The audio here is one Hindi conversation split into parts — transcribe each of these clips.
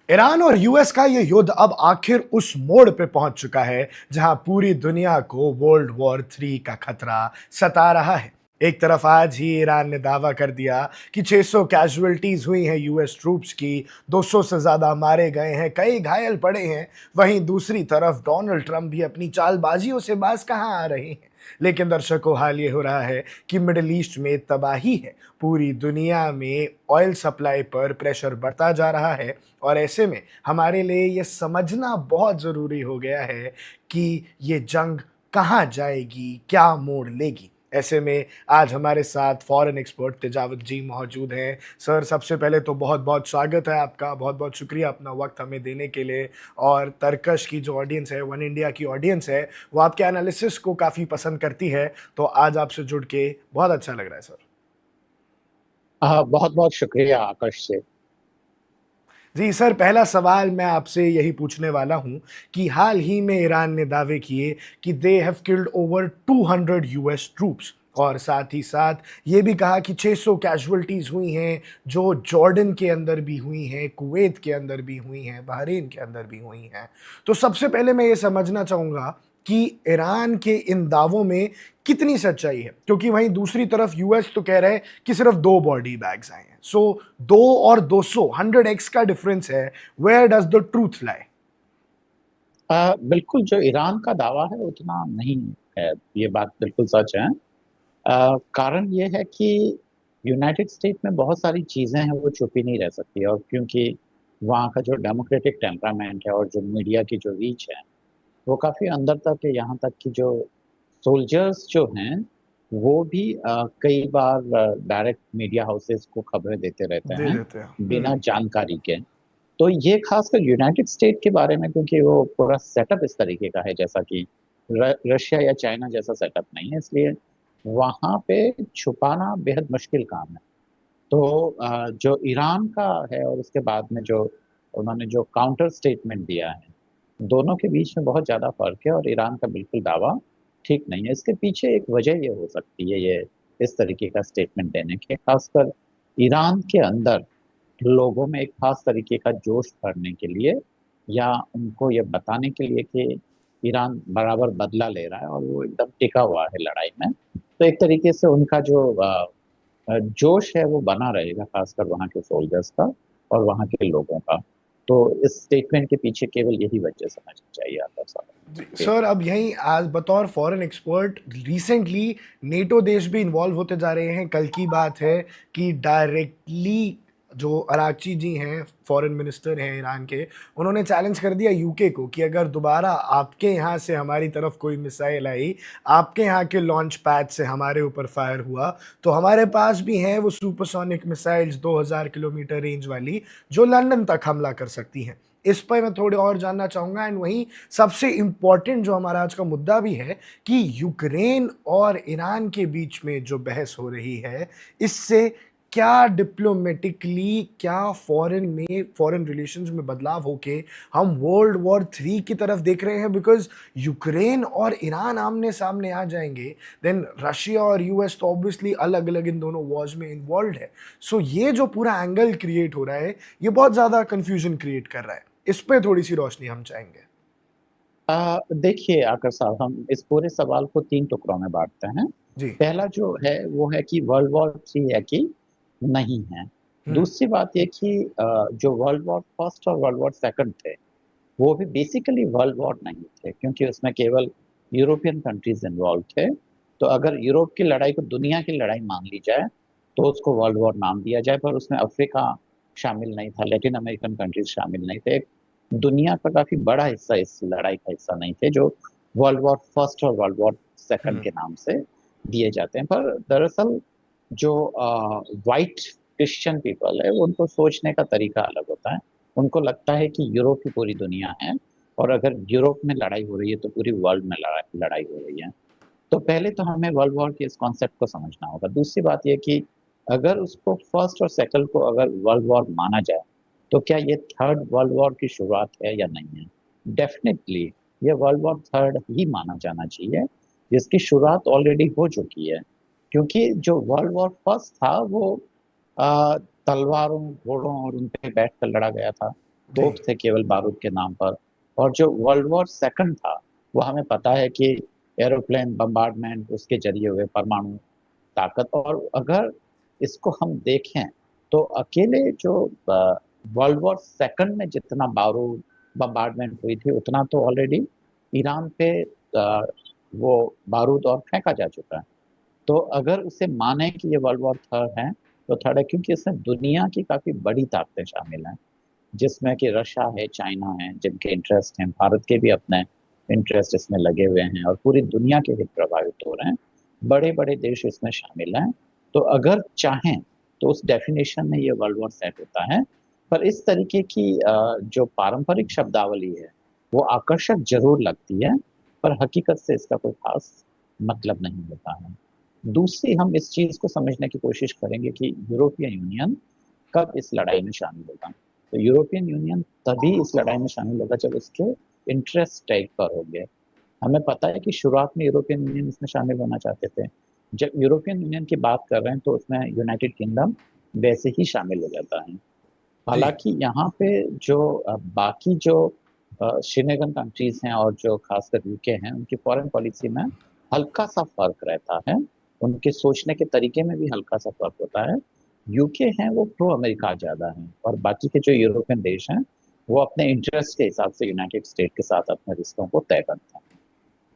ईरान और यूएस का ये युद्ध अब आखिर उस मोड़ पे पहुंच चुका है जहां पूरी दुनिया को वर्ल्ड वॉर 3 का खतरा सता रहा है। एक तरफ आज ही ईरान ने दावा कर दिया कि 600 कैजुअल्टीज हुई हैं यूएस ट्रूप्स की, 200 से ज्यादा मारे गए हैं, कई घायल पड़े हैं। वहीं दूसरी तरफ डोनाल्ड ट्रंप भी अपनी चालबाजियों से बाज कहां आ रहे हैं। लेकिन दर्शकों, हाल ये हो रहा है कि मिडिल ईस्ट में तबाही है, पूरी दुनिया में ऑयल सप्लाई पर प्रेशर बढ़ता जा रहा है। और ऐसे में हमारे लिए ये समझना बहुत ज़रूरी हो गया है कि ये जंग कहाँ जाएगी, क्या मोड़ लेगी। ऐसे में आज हमारे साथ फॉरेन एक्सपर्ट तेजावत जी मौजूद हैं। सर, सबसे पहले तो बहुत-बहुत स्वागत है आपका, बहुत-बहुत शुक्रिया अपना वक़्त हमें देने के लिए। और तर्कश की जो ऑडियंस है, वन इंडिया की ऑडियंस है, वो आपके एनालिसिस को काफ़ी पसंद करती है। तो आज आपसे जुड़ के बहुत अच्छा लग रहा है सर। बहुत बहुत शुक्रिया आकाश से। जी सर, पहला सवाल मैं आपसे यही पूछने वाला हूँ कि हाल ही में ईरान ने दावे किए कि they have killed over 200 US troops, और साथ ही साथ ये भी कहा कि 600 कैजुअल्टीज हुई हैं, जो जॉर्डन के अंदर भी हुई हैं, कुवैत के अंदर भी हुई हैं, बहरीन के अंदर भी हुई हैं। तो सबसे पहले मैं ये समझना चाहूँगा कि ईरान के इन दावों में कितनी सच्चाई है, क्योंकि वहीं दूसरी तरफ यूएस तो कह रहा है कि सिर्फ 2 बॉडी बैग्स आए हैं। सो 2 और 200 100x का डिफरेंस है। वेयर डज द ट्रूथ लाई? बिल्कुल जो ईरान का दावा है उतना नहीं है, ये बात बिल्कुल सच है। कारण ये है कि यूनाइटेड स्टेट में बहुत सारी चीजें हैं वो छुपी नहीं रह सकती, और क्योंकि वहाँ का जो डेमोक्रेटिक टेम्परामेंट है और जो मीडिया की जो रीच है वो काफी अंदर तक है। यहाँ तक कि जो सोल्जर्स जो हैं वो भी कई बार डायरेक्ट मीडिया हाउसेस को खबरें देते रहते दे हैं देते हैं। बिना जानकारी के। तो ये खासकर यूनाइटेड स्टेट के बारे में, क्योंकि वो पूरा सेटअप इस तरीके का है जैसा कि रशिया या चाइना जैसा सेटअप नहीं है, इसलिए वहां पे छुपाना बेहद मुश्किल काम है। तो जो ईरान का है और उसके बाद में जो उन्होंने जो काउंटर स्टेटमेंट दिया है, दोनों के बीच में बहुत ज्यादा फर्क है, और ईरान का बिल्कुल दावा ठीक नहीं है। इसके पीछे एक वजह ये हो सकती है, ये इस तरीके का स्टेटमेंट देने के, खासकर ईरान के अंदर लोगों में एक खास तरीके का जोश भरने के लिए, या उनको ये बताने के लिए कि ईरान बराबर बदला ले रहा है और वो एकदम टिका हुआ है लड़ाई में। तो एक तरीके से उनका जो जोश है वो बना रहेगा, खासकर वहाँ के सोल्जर्स का और वहाँ के लोगों का। तो इस स्टेटमेंट के पीछे केवल यही वजह समझनी चाहिए आता जी साहब। सर, अब यहीं आज बतौर फॉरेन एक्सपर्ट, रिसेंटली नेटो देश भी इन्वॉल्व होते जा रहे हैं। कल की बात है कि डायरेक्टली जो अरागची जी हैं, फॉरेन मिनिस्टर हैं ईरान के, उन्होंने चैलेंज कर दिया यूके को कि अगर दोबारा आपके यहाँ से हमारी तरफ कोई मिसाइल आई, आपके यहाँ के लॉन्च पैड से हमारे ऊपर फायर हुआ, तो हमारे पास भी हैं वो सुपरसोनिक मिसाइल्स 2000 किलोमीटर रेंज वाली, जो लंदन तक हमला कर सकती हैं। इस पर मैं थोड़े और जानना चाहूँगा। एंड वहीं सबसे इम्पोर्टेंट जो हमारा आज का मुद्दा भी है कि यूक्रेन और ईरान के बीच में जो बहस हो रही है, इससे क्या डिप्लोमेटिकली, क्या फॉरेन रिलेशंस में बदलाव होके हम वर्ल्ड वॉर 3 की तरफ देख रहे हैं? बिकॉज यूक्रेन और ईरान आमने सामने आ जाएंगे, देन रशिया और यूएस तो ऑब्वियसली अलग अलग इन दोनों वॉर्स में इन्वॉल्व है। सो ये जो पूरा एंगल क्रिएट हो रहा है, ये बहुत ज्यादा कंफ्यूजन क्रिएट कर रहा है। इस पे थोड़ी सी रोशनी हम चाहेंगे। देखिए आकर साहब, हम इस पूरे सवाल को तीन टुकड़ों में बांटते हैं। जी। पहला जो है वो है कि वर्ल्ड वॉर थ्री है कि नहीं है। हम्म। दूसरी बात ये कि जो वर्ल्ड वॉर फर्स्ट और वर्ल्ड वॉर सेकंड थे वो भी बेसिकली वर्ल्ड वॉर नहीं थे, क्योंकि उसमें केवल यूरोपियन कंट्रीज इन्वॉल्व थे। तो अगर यूरोप की लड़ाई को दुनिया की लड़ाई मान ली जाए तो उसको वर्ल्ड वॉर नाम दिया जाए, पर उसमें अफ्रीका शामिल नहीं था, लैटिन अमेरिकन कंट्रीज शामिल नहीं थे। दुनिया का काफी बड़ा हिस्सा इस लड़ाई का हिस्सा नहीं थे, जो वर्ल्ड वॉर फर्स्ट और वर्ल्ड वॉर सेकंड हम्म। के नाम से दिए जाते हैं। पर दरअसल जो वाइट क्रिश्चियन पीपल है उनको सोचने का तरीका अलग होता है। उनको लगता है कि यूरोप ही पूरी दुनिया है, और अगर यूरोप में लड़ाई हो रही है तो पूरी वर्ल्ड में लड़ाई हो रही है। तो पहले तो हमें वर्ल्ड वॉर के इस कॉन्सेप्ट को समझना होगा। दूसरी बात यह कि अगर उसको फर्स्ट और सेकंड को अगर वर्ल्ड वॉर माना जाए तो क्या ये थर्ड वर्ल्ड वॉर की शुरुआत है या नहीं है? डेफिनेटली ये वर्ल्ड वॉर थर्ड ही माना जाना चाहिए, जिसकी शुरुआत ऑलरेडी हो चुकी है। क्योंकि जो वर्ल्ड वॉर फर्स्ट था वो तलवारों, घोड़ों और उन पे बैठ कर लड़ा गया था। जी। तोप थे केवल बारूद के नाम पर। और जो वर्ल्ड वॉर सेकंड था, वो हमें पता है कि एरोप्लेन बम्बार्डमेंट उसके जरिए हुए, परमाणु ताकत। और अगर इसको हम देखें तो अकेले जो वर्ल्ड वॉर सेकंड में जितना बारूद बम्बार्डमेंट हुई थी, उतना तो ऑलरेडी ईरान पे वो बारूद और फेंका जा चुका है। तो अगर उसे माने कि ये वर्ल्ड वॉर थर्ड है, तो थर्ड है क्योंकि इसमें दुनिया की काफी बड़ी ताकतें शामिल हैं, जिसमें कि रशिया है, चाइना है, जिनके इंटरेस्ट हैं, भारत के भी अपने इंटरेस्ट इसमें लगे हुए हैं, और पूरी दुनिया के हित प्रभावित हो रहे हैं। बड़े बड़े देश इसमें शामिल हैं। तो अगर चाहें तो उस डेफिनेशन में ये वर्ल्ड वॉर सेट होता है। पर इस तरीके की जो पारंपरिक शब्दावली है, वो आकर्षक जरूर लगती है, पर हकीकत से इसका कोई खास मतलब नहीं होता है। दूसरी, हम इस चीज को समझने की कोशिश करेंगे कि यूरोपियन यूनियन कब इस लड़ाई में शामिल होगा। तो यूरोपियन यूनियन तभी इस लड़ाई में शामिल होगा जब उसके इंटरेस्ट स्टेक पर होंगे। हमें पता है कि शुरुआत में यूरोपियन यूनियन इसमें शामिल होना चाहते थे। जब यूरोपियन यूनियन की बात कर रहे हैं तो उसमें यूनाइटेड किंगडम वैसे ही शामिल हो जाता है। जी। हालांकि यहाँ पे जो बाकी जो श्रीनेगन कंट्रीज हैं और जो खासकर यूके हैं, उनकी फॉरेन पॉलिसी में हल्का सा फर्क रहता है। उनके सोचने के तरीके में भी हल्का सा फर्क होता है। यूके हैं वो प्रो अमेरिका ज्यादा है, और बाकी के जो यूरोपियन देश हैं वो अपने इंटरेस्ट के हिसाब से यूनाइटेड स्टेट के साथ अपने रिश्तों को तय करते हैं।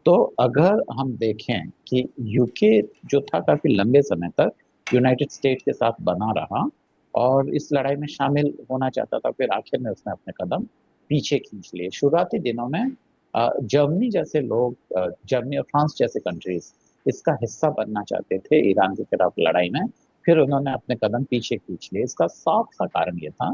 तो अगर हम देखें कि यूके जो था काफी लंबे समय तक यूनाइटेड स्टेट के साथ बना रहा और इस लड़ाई में शामिल होना चाहता था, फिर आखिर में उसने अपने कदम पीछे खींच लिए। शुरुआती दिनों में जर्मनी जैसे लोग, जर्मनी और फ्रांस जैसे कंट्रीज इसका हिस्सा बनना चाहते थे ईरान के खिलाफ लड़ाई में। फिर उन्होंने अपने कदम पीछे खींच लिए। इसका साफ सा कारण ये था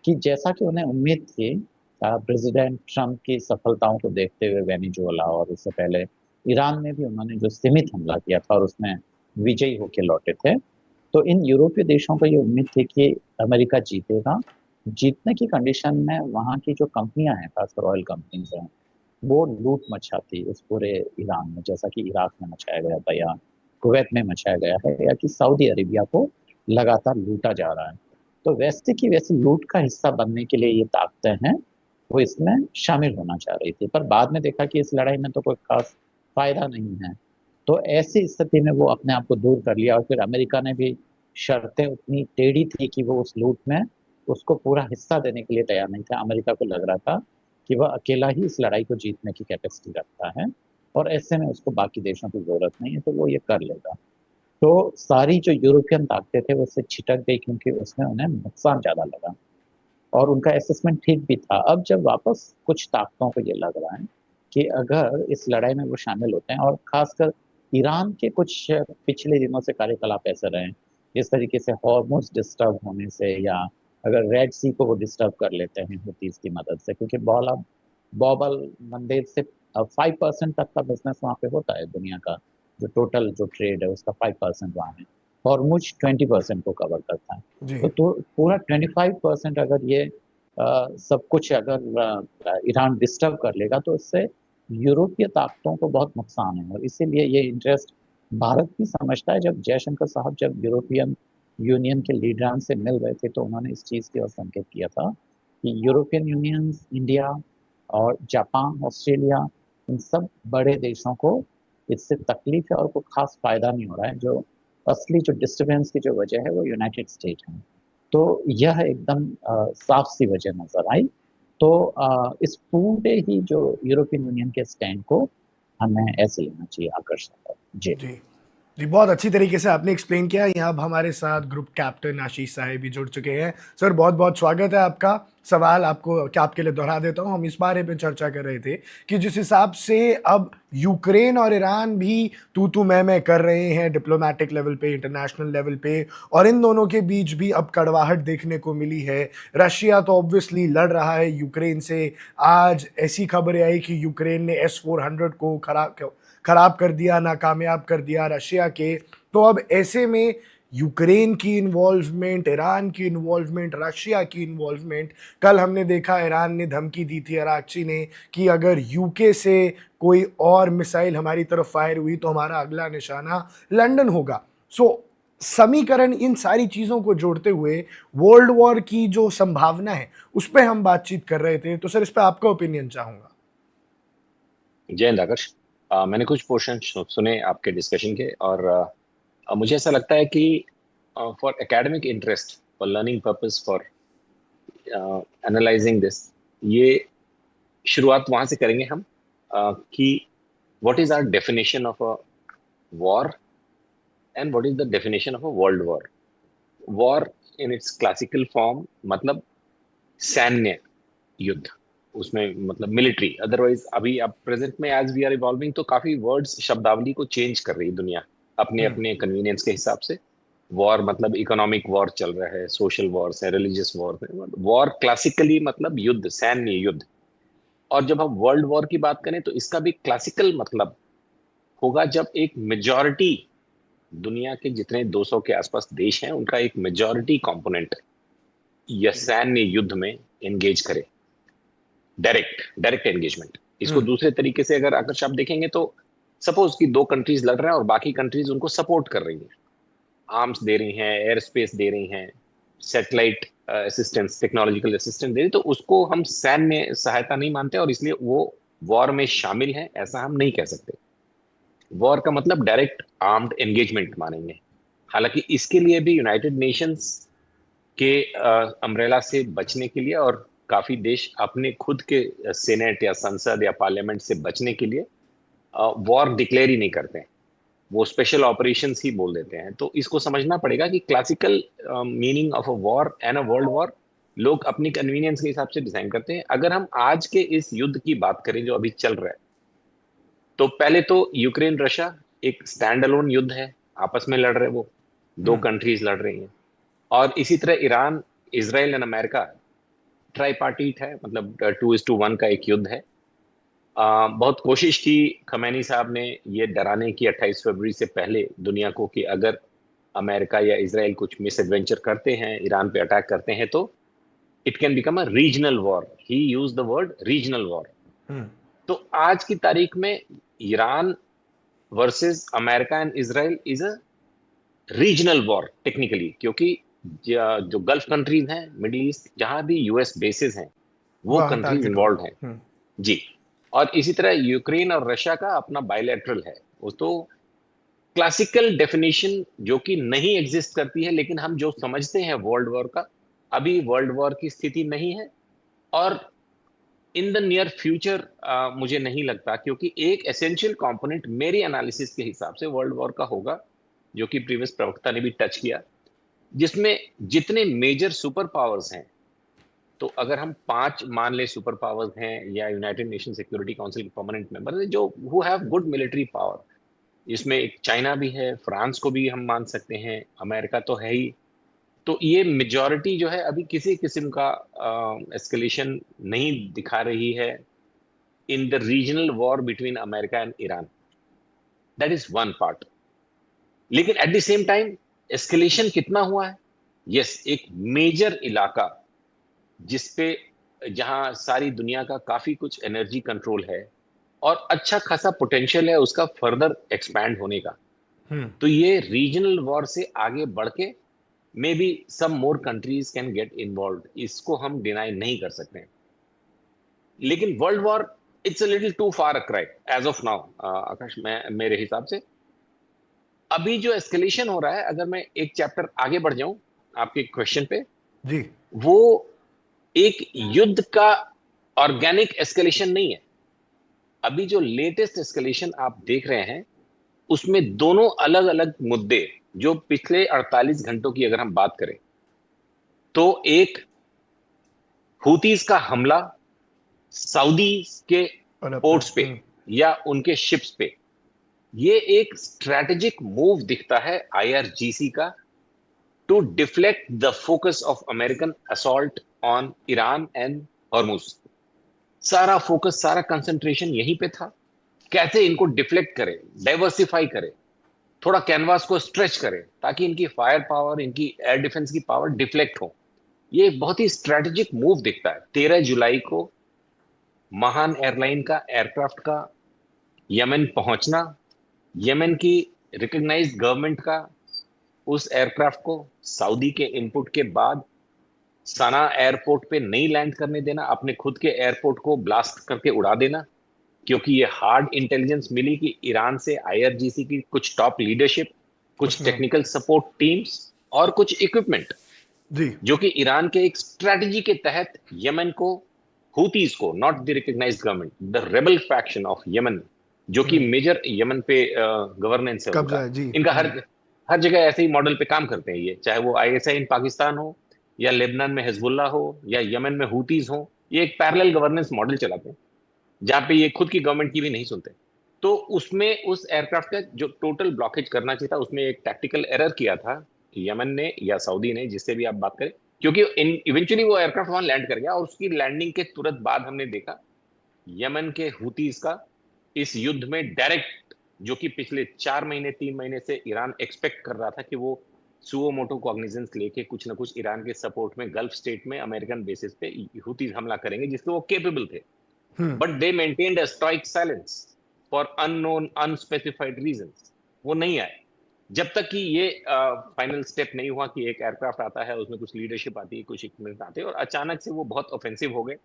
कि जैसा कि उन्हें उम्मीद थी, प्रेसिडेंट ट्रंप की सफलताओं को देखते हुए वेनेजुएला और उससे पहले ईरान में भी उन्होंने जो सीमित हमला किया था और उसमें विजयी होकर लौटे थे, तो इन यूरोपीय देशों को ये उम्मीद थी कि अमेरिका जीतेगा। जीतने की कंडीशन में वहाँ की जो कंपनियां हैं, खासकर ऑयल कंपनीज हैं, वो लूट मचाती उस पूरे ईरान में, जैसा कि इराक में मचाया गया था, या कुवैत में मचाया गया है, या कि सऊदी अरेबिया को लगातार लूटा जा रहा है। तो वैसे की वैसे लूट का हिस्सा बनने के लिए ये ताकतें हैं, वो इसमें शामिल होना चाह रही थी। पर बाद में देखा कि इस लड़ाई में तो कोई खास फायदा नहीं है। तो ऐसी स्थिति में वो अपने आप को दूर कर लिया, और फिर अमेरिका ने भी शर्तें उतनी टेढ़ी थी कि वो उस लूट में उसको पूरा हिस्सा देने के लिए तैयार नहीं था। अमेरिका को लग रहा था कि वह अकेला ही इस लड़ाई को जीतने की कैपेसिटी रखता है, और ऐसे में उसको बाकी देशों की जरूरत नहीं है, तो वो ये कर लेगा। तो सारी जो यूरोपियन ताकतें थे वो उससे छिटक गई, क्योंकि उसमें उन्हें नुकसान ज्यादा लगा, और उनका असेसमेंट ठीक भी था। अब जब वापस कुछ ताकतों को ये लग रहा है कि अगर इस लड़ाई में वो शामिल होते हैं, और खासकर ईरान के कुछ पिछले दिनों से कार्यकलाप ऐसे रहे, जिस तरीके से हॉर्मुज डिस्टर्ब होने से, या अगर रेड सी को वो डिस्टर्ब कर लेते हैं हुतीज की मदद से, क्योंकि बॉबल मंदेर से 5% तक का बिजनेस वहाँ पे होता है दुनिया का। जो टोटल जो ट्रेड है उसका 5% वहाँ है। हॉर्मुज 20% को कवर करता है। जी। तो पूरा 25% अगर ये सब कुछ अगर ईरान डिस्टर्ब कर लेगा, तो इससे यूरोपीय ताकतों को बहुत नुकसान है। और इसीलिए ये इंटरेस्ट भारत भी समझता है। जब जयशंकर साहब जब यूरोपियन यूनियन के लीडरान से मिल रहे थे, तो उन्होंने इस चीज़ की ओर संकेत किया था कि यूरोपियन यूनियन, इंडिया और जापान, ऑस्ट्रेलिया, इन सब बड़े देशों को इससे तकलीफ है और कोई खास फायदा नहीं हो रहा है। जो असली जो डिस्टरबेंस की जो वजह है वो यूनाइटेड स्टेट है। तो यह एकदम साफ सी वजह नजर आई। तो इस पूरे ही जो यूरोपियन यूनियन के स्टैंड को हमें ऐसे लेना चाहिए, आकर्षण। जी। जी। जी, बहुत अच्छी तरीके से आपने एक्सप्लेन किया। यहाँ अब हमारे साथ ग्रुप कैप्टन आशीष साहेब भी जुड़ चुके हैं। सर, बहुत-बहुत स्वागत है आपका। सवाल आपके लिए दोहरा देता हूँ। हम इस बारे में चर्चा कर रहे थे कि जिस हिसाब से अब यूक्रेन और ईरान भी तू-तू मैं-मैं कर रहे हैं डिप्लोमैटिक लेवल पे, इंटरनेशनल लेवल पे, और इन दोनों के बीच भी अब कड़वाहट देखने को मिली है। रशिया तो ऑब्वियसली लड़ रहा है यूक्रेन से। आज ऐसी खबरें आई कि यूक्रेन ने S-400 को खराब कर दिया, नाकामयाब कर दिया रशिया के। तो अब ऐसे में यूक्रेन की इन्वॉल्वमेंट, ईरान की इन्वॉल्वमेंट, रशिया की इन्वॉल्वमेंट, कल हमने देखा ईरान ने धमकी दी थी अरागची ने कि अगर यूके से कोई और मिसाइल हमारी तरफ फायर हुई तो हमारा अगला निशाना लंदन होगा। सो समीकरण, इन सारी चीजों को जोड़ते हुए वर्ल्ड वॉर की जो संभावना है उस पर हम बातचीत कर रहे थे, तो सर इस पे आपका ओपिनियन चाहूंगा। जय हिंद आकाश। मैंने कुछ पोर्शन सुने आपके डिस्कशन के, और मुझे ऐसा लगता है कि for academic interest, for learning purpose, for analysing this, ये शुरुआत वहां से करेंगे हम कि what is our definition of a war and what is the definition of a world war. War in its classical form मतलब सैन्य युद्ध, उसमें मतलब मिलिट्री। अदरवाइज अभी अब प्रेजेंट में एज वी आर इवॉल्विंग तो काफी वर्ड्स, शब्दावली को चेंज कर रही है दुनिया अपने हम्म। अपने कन्वीनियंस के हिसाब से। वॉर मतलब इकोनॉमिक वॉर चल रहा है, सोशल वॉर्स है, रिलीजियस वॉर है। वॉर क्लासिकली मतलब युद्ध, सैन्य युद्ध। और जब हम वर्ल्ड वॉर की बात करें तो इसका भी क्लासिकल मतलब होगा जब एक मेजॉरिटी, दुनिया के जितने 200 के आसपास देश हैं उनका एक मेजॉरिटी कंपोनेंट या सैन्य युद्ध में एंगेज करे। Direct direct engagement. इसको हम्म। दूसरे तरीके से अगर आकर्ष आप देखेंगे तो सपोज कि दो कंट्रीज लड़ रहे हैं और बाकी कंट्रीज उनको सपोर्ट कर रही हैं, आर्म्स दे रही हैं, एयर स्पेस दे रही हैं, सैटेलाइट असिस्टेंस, टेक्नोलॉजिकल असिस्टेंस दे रही, तो उसको हम सैन्य सहायता नहीं मानते और इसलिए वो वॉर में शामिल है ऐसा हम नहीं कह सकते। वॉर का मतलब डायरेक्ट आर्म्ड एंगेजमेंट मानेंगे। हालांकि इसके लिए भी यूनाइटेड नेशंस के अम्ब्रेला से बचने के लिए और काफी देश अपने खुद के सेनेट या संसद या पार्लियामेंट से बचने के लिए वॉर डिक्लेयर ही नहीं करते हैं, वो स्पेशल ऑपरेशंस ही बोल देते हैं। तो इसको समझना पड़ेगा कि classical meaning of a war and a world war लोग अपनी कन्वीनियंस के हिसाब से डिजाइन करते हैं। अगर हम आज के इस युद्ध की बात करें जो अभी चल रहा है, तो पहले तो यूक्रेन रशिया एक स्टैंड अलोन युद्ध है, आपस में लड़ रहे, वो दो हम्म। कंट्रीज लड़ रही हैं। और इसी तरह ईरान, इसराइल एंड अमेरिका ट्राईपार्टीट है, मतलब 2:1 का एक युद्ध है। बहुत कोशिश की खमैनी साहब ने ये डराने की 28 फरवरी से पहले दुनिया को कि अगर अमेरिका या इसराइल कुछ मिस एडवेंचर करते हैं, ईरान पे अटैक करते हैं, तो it can become a regional war. He use the word regional war. Hmm. तो आज की तारीख में Iran versus America and Israel is a regional war technically, क्योंकि जो गल्फ कंट्रीज हैं, मिडिल ईस्ट, जहां भी यूएस बेसिस हैं, वो वहाँ कंट्रीज टारगेट हो इन्वॉल्व रहा हैं। है। हम्म। जी। और इसी तरह यूक्रेन और रशिया का अपना बायलैटरल है। वो तो क्लासिकल डेफिनेशन जो कि नहीं एग्जिस्ट करती है, लेकिन हम जो समझते हैं वर्ल्ड वॉर का, अभी वर्ल्ड वॉर की स्थिति नहीं है। और इन द नियर फ्यूचर मुझे नहीं लगता, क्योंकि एक एसेंशियल कंपोनेंट मेरी एनालिसिस के हिसाब से वर्ल्ड वॉर का होगा, जो कि प्रीवियस प्रवक्ता ने भी टच किया, जिसमें जितने मेजर सुपर पावर्स हैं, तो अगर हम 5 मान ले सुपर पावर्स हैं या यूनाइटेड नेशन सिक्योरिटी काउंसिल के परमानेंट मेंबर हैं जो who have good military power, इसमें एक चाइना भी है, फ्रांस को भी हम मान सकते हैं, अमेरिका तो है ही। तो ये मेजॉरिटी जो है अभी किसी किस्म का एस्केलेशन नहीं दिखा रही है in the regional war between America and Iran. That is one part. लेकिन at the same time escalation कितना हुआ है? यस, एक मेजर इलाका जिसपे, जहां सारी दुनिया का काफी कुछ एनर्जी कंट्रोल है और अच्छा खासा पोटेंशियल है उसका फर्दर एक्सपैंड होने का। हम्म। तो ये रीजनल वॉर से आगे बढ़ के may be some more countries can get involve, इसको हम डिनाई नहीं कर सकते हैं। लेकिन world war, it's a little too far a cry as of now Akash. मैं मेरे हिसाब से अभी जो एस्केलेशन हो रहा है, अगर मैं एक चैप्टर आगे बढ़ जाऊं आपके क्वेश्चन पे, जी। वो एक युद्ध का ऑर्गेनिक एस्केलेशन नहीं है। अभी जो लेटेस्ट एस्केलेशन आप देख रहे हैं उसमें दोनों अलग अलग मुद्दे, जो पिछले 48 घंटों की अगर हम बात करें, तो एक हुतीज का हमला सऊदी के और अपने। पोर्ट्स पे या उनके शिप्स पे, ये एक स्ट्रेटेजिक मूव दिखता है आईआरजीसी का, to deflect the focus of American assault on Iran and Hormuz. सारा फोकस, सारा कंसंट्रेशन यहीं पे था, कैसे इनको डिफ्लेक्ट करे, डाइवर्सिफाई करे, थोड़ा कैनवास को स्ट्रेच करे ताकि इनकी फायर पावर, इनकी एयर डिफेंस की पावर डिफ्लेक्ट हो। ये एक बहुत ही स्ट्रेटेजिक मूव दिखता है। 13 जुलाई को महान एयरलाइन का एयरक्राफ्ट का यमन पहुंचना, यमन की रिकग्नाइज्ड गवर्नमेंट का उस एयरक्राफ्ट को सऊदी के इनपुट के बाद सना एयरपोर्ट पे नहीं लैंड करने देना, अपने खुद के एयरपोर्ट को ब्लास्ट करके उड़ा देना, क्योंकि ये हार्ड इंटेलिजेंस मिली कि ईरान से आईआरजीसी की कुछ टॉप लीडरशिप, कुछ उसने टेक्निकल सपोर्ट टीम्स और कुछ इक्विपमेंट जी जो कि ईरान के एक स्ट्रेटजी के तहत यमन को, हुतीज को, not the recognized government, the rebel faction of Yemen, जो कि मेजर यमन पे गवर्नेंस है कब्जा उनका, है जी। इनका हर हर जगह ऐसे ही मॉडल पे काम करते हैं ये, चाहे वो आईएसआई इन पाकिस्तान हो, या लेबनान में हिजबुल्लाह हो, या यमन में हुतीज हो, ये एक पैरेलल गवर्नेंस मॉडल चलाते हैं जहां पे ये खुद की गवर्नमेंट की भी नहीं सुनते। तो उसमें उस एयरक्राफ्ट का जो टोटल ब्लॉकेज करना चाहिए था, उसमें एक टैक्टिकल एरर किया था यमन ने या सऊदी ने, जिससे भी आप बात करें, क्योंकि इवेंचुअली वो एयरक्राफ्ट वहां लैंड कर गया और उसकी लैंडिंग के तुरंत बाद हमने देखा यमन के हुतीज का इस युद्ध में डायरेक्ट, जो कि पिछले 4 महीने 3 महीने से ईरान एक्सपेक्ट कर रहा था कि वो सुओ मोटो कॉग्निजेंस लेके कुछ ना कुछ ईरान के सपोर्ट में गल्फ स्टेट में अमेरिकन बेसिस पे हुतीज हमला करेंगे, जिसके वो केपेबल थे, but they maintained a stoic silence for unknown unspecified reasons. वो नहीं आए जब तक कि ये फाइनल स्टेप नहीं हुआ कि एक एयरक्राफ्ट आता है, उसमें कुछ लीडरशिप आती है, कुछ इक्विपमेंट आते हैं, और अचानक से वो बहुत ऑफेंसिव हो गए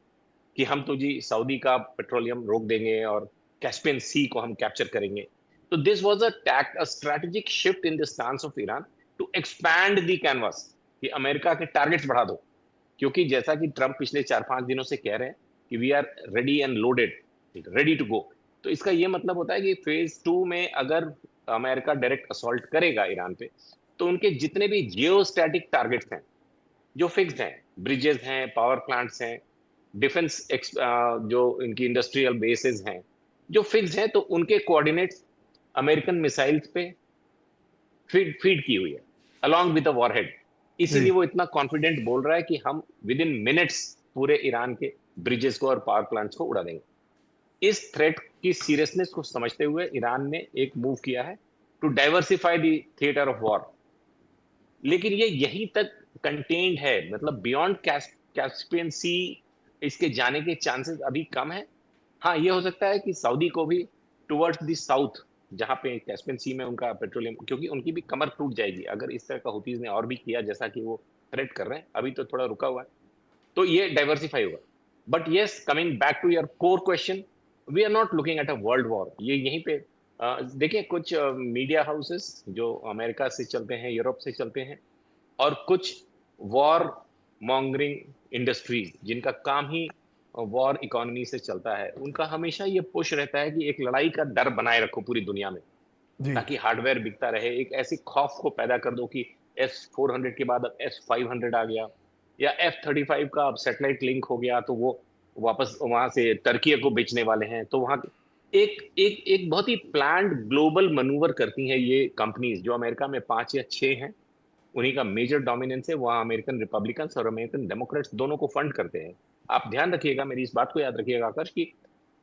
कि हम तो जी सऊदी का पेट्रोलियम रोक देंगे और कैस्पियन सी को हम कैप्चर करेंगे। तो this was a strategic shift in the stance of Iran to expand the canvas, कि अमेरिका के टारगेट्स बढ़ा दो, क्योंकि जैसा कि ट्रंप पिछले 4-5 दिनों से कह रहे हैं कि we are ready and loaded, ready to go. तो इसका ये मतलब होता है कि फेज 2 में अगर अमेरिका डायरेक्ट असॉल्ट करेगा ईरान पे, तो उनके जितने भी जियोस्टैटिक टारगेट्स हैं जो फिक्स्ड हैं, ब्रिजेस हैं, पावर प्लांट्स हैं, डिफेंस जो इनकी इंडस्ट्रियल बेसेस हैं जो फिक्स्ड हैं, तो उनके कोऑर्डिनेट्स अमेरिकन मिसाइल्स पे फीड की हुई है अलॉन्ग विद द वॉरहेड। जी इसीलिए वो इतना कॉन्फिडेंट बोल रहा है कि हम विद इन मिनट्स पूरे ईरान के ब्रिजेस को और पावर प्लांट्स को उड़ा देंगे। इस थ्रेट की सीरियसनेस को समझते हुए ईरान ने एक मूव किया है to diversify the theatre of war, लेकिन ये यहीं तक कंटेन्ड है, मतलब बियॉन्ड कैस्पियन सी इसके जाने के चांसेस अभी कम है। हाँ, ये हो सकता है कि सऊदी को भी टुवर्ड्स द साउथ, जहां पे कैस्पियन सी में उनका पेट्रोलियम, क्योंकि उनकी भी कमर टूट जाएगी अगर इस तरह का हुतीज ने और भी किया जैसा कि वो थ्रेट कर रहे हैं। अभी तो थोड़ा रुका हुआ है, तो ये डाइवर्सिफाई होगा। But yes, coming back to your core question, we are not looking at a world war. ये यहीं पे देखिए, कुछ मीडिया हाउसेस जो अमेरिका से चलते हैं, यूरोप से चलते हैं, और कुछ वॉर मॉन्गरिंग इंडस्ट्रीज जिनका काम ही वॉर इकोनॉमी से चलता है, उनका हमेशा ये पुश रहता है कि एक लड़ाई का डर बनाए रखो पूरी दुनिया में, जी ताकि हार्डवेयर बिकता रहे, एक ऐसी खौफ को पैदा कर दो कि S-400 के बाद अब S-500 आ गया, या F-35 का अब सैटेलाइट लिंक हो गया, तो वो वापस वहां से टर्की को बेचने वाले हैं। तो वहां एक एक एक बहुत ही प्लान्ड ग्लोबल मनूवर करती हैं ये कंपनीज, जो अमेरिका में 5 या 6 हैं, उन्हीं का मेजर डोमिनेंस है। वहां अमेरिकन रिपब्लिकन्स और अमेरिकन डेमोक्रेट्स दोनों को फंड करते हैं। आप ध्यान रखिएगा, मेरी इस बात को याद रखिएगा आकाश, कि